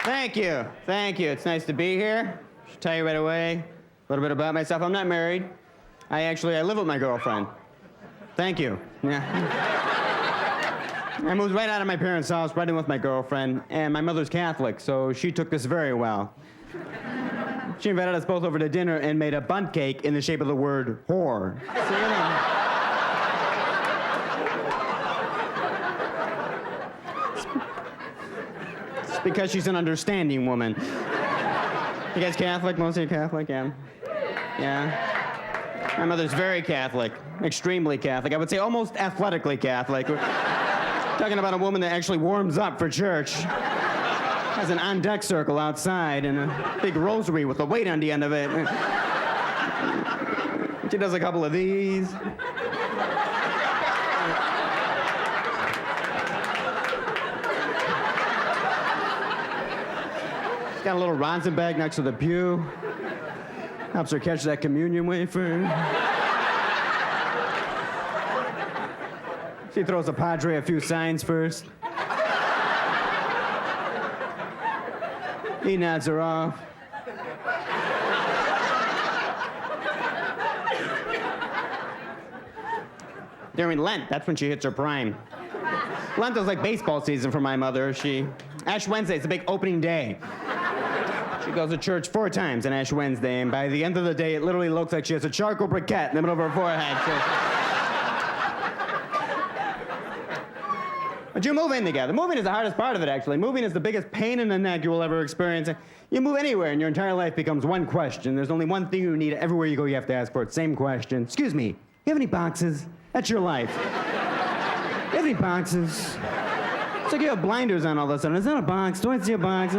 Thank you. Thank you. It's nice to be here. I should tell you right away a little bit about myself. I'm not married. I live with my girlfriend. Thank you. Yeah. I moved right out of my parents' house, right in with my girlfriend, and my mother's Catholic, so she took this very well. She invited us both over to dinner and made a bundt cake in the shape of the word whore. So, you know. It's because she's an understanding woman. You guys Catholic? Most of you Catholic? Yeah. Yeah. My mother's very Catholic, extremely Catholic. I would say almost athletically Catholic. We're talking about a woman that actually warms up for church. Has an on-deck circle outside and a big rosary with a weight on the end of it. She does a couple of these. She's got a little rosin bag next to the pew. Helps her catch that communion wafer. She throws the padre a few signs first. He nods her off. During Lent, that's when she hits her prime. Lent is like baseball season for my mother. Ash Wednesday is the big opening day. She goes to church 4 times on Ash Wednesday, and by the end of the day, it literally looks like she has a charcoal briquette in the middle of her forehead. But you move in together. Moving is the hardest part of it, actually. Moving is the biggest pain in the neck you will ever experience. You move anywhere, and your entire life becomes one question. There's only one thing you need. Everywhere you go, you have to ask for it. Same question. Excuse me, you have any boxes? That's your life. You have any boxes? It's like you have blinders on all of a sudden. Is that a box? Do I see a box?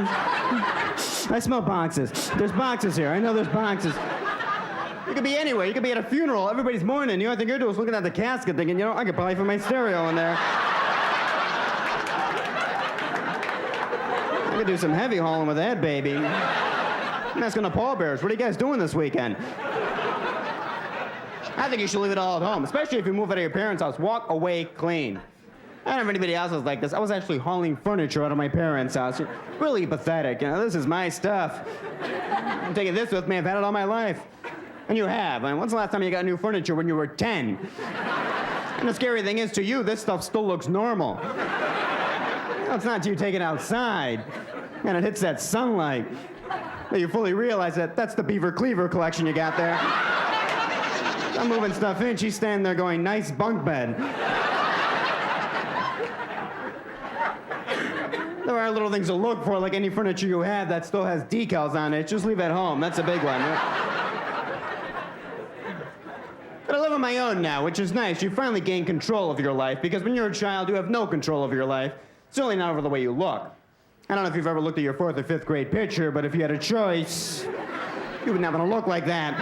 I smell boxes. There's boxes here. I know there's boxes. You could be anywhere. You could be at a funeral. Everybody's mourning. The only thing you're doing is looking at the casket thinking, I could probably fit my stereo in there. I could do some heavy hauling with that baby. I'm asking the pallbearers, what are you guys doing this weekend? I think you should leave it all at home, especially if you move out of your parents' house. Walk away clean. I don't know if anybody else was like this. I was actually hauling furniture out of my parents' house. Really pathetic. This is my stuff. I'm taking this with me. I've had it all my life. And you have. When's the last time you got new furniture? When you were 10. And the scary thing is, to you, this stuff still looks normal. It's not till you take it outside and it hits that sunlight that you fully realize that that's the Beaver Cleaver collection you got there. I'm moving stuff in. She's standing there going, nice bunk bed. There are little things to look for, like any furniture you have that still has decals on it. Just leave it home. That's a big one. But I live on my own now, which is nice. You finally gain control of your life, because when you're a child, you have no control of your life. Certainly not over the way you look. I don't know if you've ever looked at your 4th or 5th grade picture, but if you had a choice, you wouldn't have to look like that.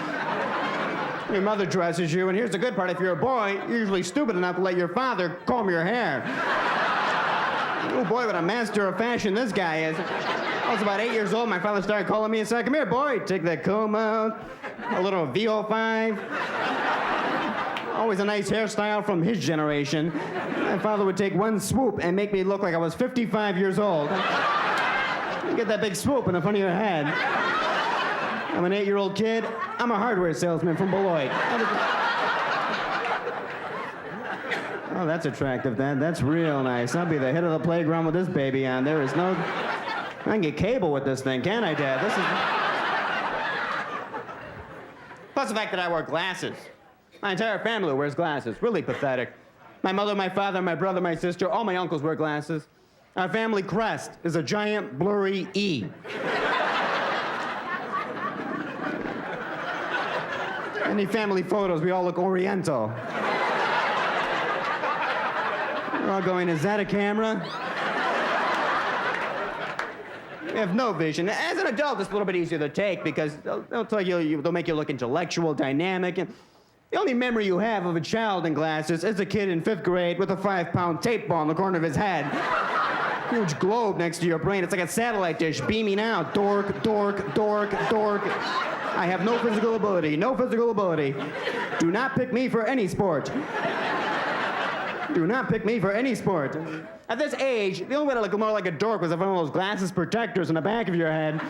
Your mother dresses you, and here's the good part. If you're a boy, you're usually stupid enough to let your father comb your hair. Oh boy, what a master of fashion this guy is. I was about 8 years old. My father started calling me and said, come here, boy. Take that comb out. A little VO5. Always a nice hairstyle from his generation. My father would take one swoop and make me look like I was 55 years old. You get that big swoop in the front of your head. I'm an 8-year-old kid. I'm a hardware salesman from Beloit. Oh, that's attractive, Dad. That's real nice. I'll be the hit of the playground with this baby on. There is no... I can get cable with this thing, can't I, Dad? This is... Plus the fact that I wear glasses. My entire family wears glasses. Really pathetic. My mother, my father, my brother, my sister, all my uncles wear glasses. Our family crest is a giant, blurry E. Any family photos, we all look Oriental. We're all going, is that a camera? We have no vision. As an adult, it's a little bit easier to take because they'll tell you, they'll make you look intellectual, dynamic, and the only memory you have of a child in glasses is a kid in 5th grade with a 5-pound tape ball in the corner of his head. Huge globe next to your brain. It's like a satellite dish beaming out. Dork, dork, dork, dork. I have no physical ability. No physical ability. Do not pick me for any sport. Do not pick me for any sport. At this age, the only way to look more like a dork was if one of those glasses protectors on the back of your head,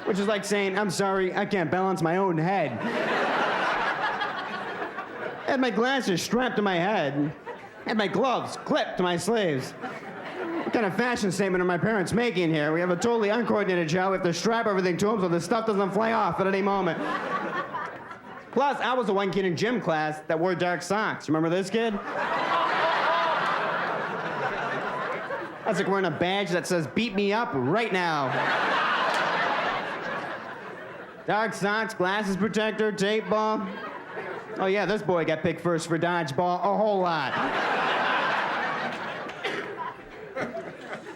which is like saying, I'm sorry, I can't balance my own head. I had my glasses strapped to my head. I had my gloves clipped to my sleeves. What kind of fashion statement are my parents making here? We have a totally uncoordinated job. We have to strap everything to them so the stuff doesn't fly off at any moment. Plus, I was the one kid in gym class that wore dark socks. Remember this kid? That's like wearing a badge that says, beat me up right now. Dark socks, glasses protector, tape ball. Oh yeah, this boy got picked first for dodgeball a whole lot.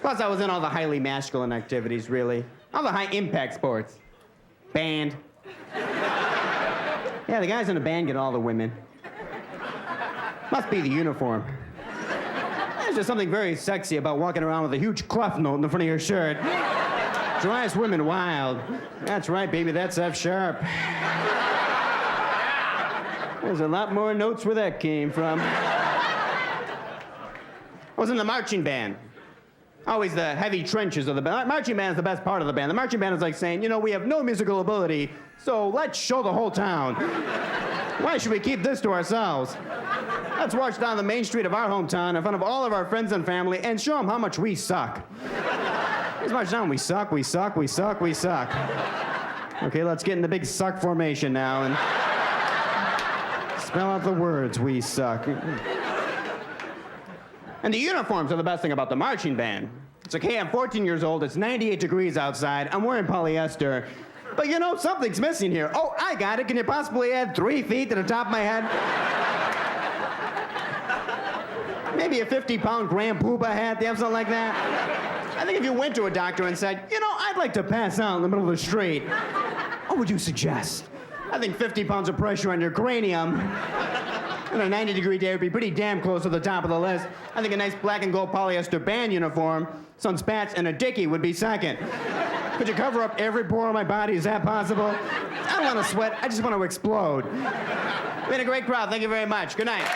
Plus, I was in all the highly masculine activities, really. All the high-impact sports. Band. Yeah, the guys in the band get all the women. Must be the uniform. There's just something very sexy about walking around with a huge clef note in the front of your shirt. Drives women wild. That's right, baby, that's F sharp. There's a lot more notes where that came from. I was in the marching band. Always the heavy trenches of the band. Marching band is the best part of the band. The marching band is like saying, you know, we have no musical ability, so let's show the whole town. Why should we keep this to ourselves? Let's march down the main street of our hometown in front of all of our friends and family and show them how much we suck. Let's march down. We suck, we suck, we suck, we suck. Okay, let's get in the big suck formation now and spell out the words, we suck. And the uniforms are the best thing about the marching band. It's like, hey, I'm 14 years old, it's 98 degrees outside, I'm wearing polyester. But you know, something's missing here. Oh, I got it. Can you possibly add 3 feet to the top of my head? Maybe a 50-pound Grand Poobah hat, they have something like that? I think if you went to a doctor and said, you know, I'd like to pass out in the middle of the street, what would you suggest? I think 50 pounds of pressure on your cranium on a 90-degree day would be pretty damn close to the top of the list. I think a nice black and gold polyester band uniform, some spats, and a dickie would be second. Could you cover up every pore on my body? Is that possible? I don't want to sweat. I just want to explode. You've been a great crowd. Thank you very much. Good night.